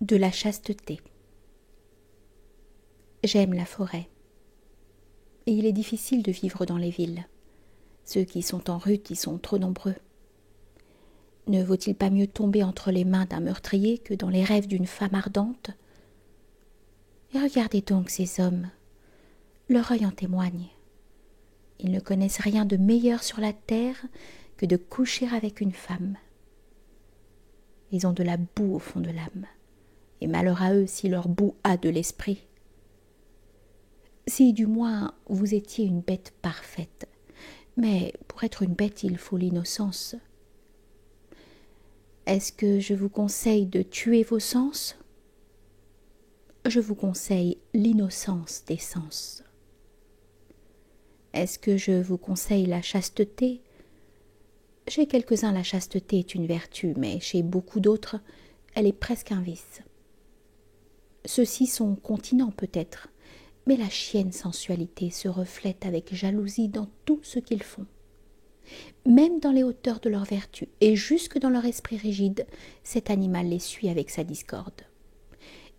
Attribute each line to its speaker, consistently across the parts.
Speaker 1: de la chasteté. J'aime la forêt. Et il est difficile de vivre dans les villes. Ceux qui sont en rut y sont trop nombreux. Ne vaut-il pas mieux tomber entre les mains d'un meurtrier que dans les rêves d'une femme ardente? Et regardez donc ces hommes. Leur œil en témoigne. Ils ne connaissent rien de meilleur sur la terre que de coucher avec une femme. Ils ont de la boue au fond de l'âme. Et malheur à eux si leur boue a de l'esprit. Si du moins vous étiez une bête parfaite, mais pour être une bête il faut l'innocence. Est-ce que je vous conseille de tuer vos sens? Je vous conseille l'innocence des sens. Est-ce que je vous conseille la chasteté? Chez quelques-uns la chasteté est une vertu, mais chez beaucoup d'autres elle est presque un vice. Ceux-ci sont continents peut-être, mais la chienne sensualité se reflète avec jalousie dans tout ce qu'ils font. Même dans les hauteurs de leur vertu et jusque dans leur esprit rigide, cet animal les suit avec sa discorde.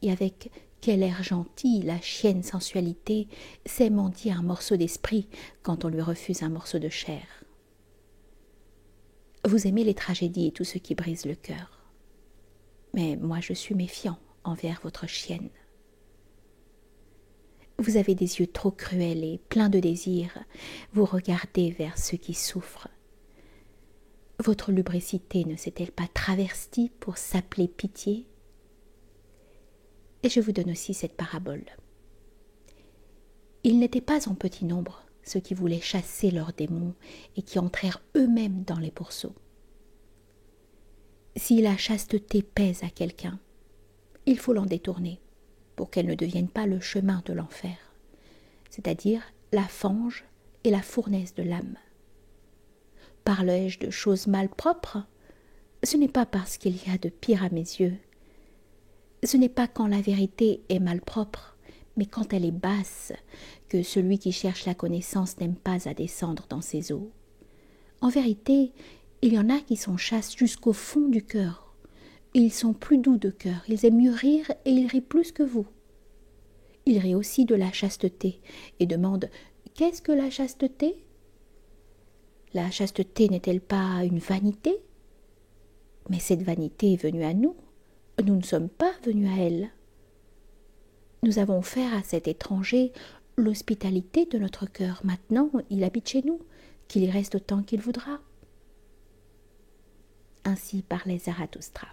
Speaker 1: Et avec quel air gentil la chienne sensualité sait mendier un morceau d'esprit quand on lui refuse un morceau de chair. Vous aimez les tragédies et tout ce qui brise le cœur. Mais moi je suis méfiant envers votre chienne. Vous avez des yeux trop cruels et pleins de désirs. Vous regardez vers ceux qui souffrent. Votre lubricité ne s'est-elle pas travestie pour s'appeler pitié? Et je vous donne aussi cette parabole. Ils n'étaient pas en petit nombre, ceux qui voulaient chasser leurs démons et qui entrèrent eux-mêmes dans les pourceaux. Si la chasteté pèse à quelqu'un, il faut l'en détourner pour qu'elle ne devienne pas le chemin de l'enfer, c'est-à-dire la fange et la fournaise de l'âme. Parle-je de choses malpropres? Ce n'est pas parce qu'il y a de pire à mes yeux. Ce n'est pas quand la vérité est malpropre, mais quand elle est basse, que celui qui cherche la connaissance n'aime pas à descendre dans ses eaux. En vérité, il y en a qui sont chastes jusqu'au fond du cœur. Ils sont plus doux de cœur, ils aiment mieux rire et ils rient plus que vous. Ils rient aussi de la chasteté et demandent « Qu'est-ce que la chasteté ?» La chasteté n'est-elle pas une vanité? Mais cette vanité est venue à nous. Nous ne sommes pas venus à elle. Nous avons offert à cet étranger l'hospitalité de notre cœur. Maintenant, il habite chez nous, qu'il y reste autant qu'il voudra. Ainsi parlait Zarathustra.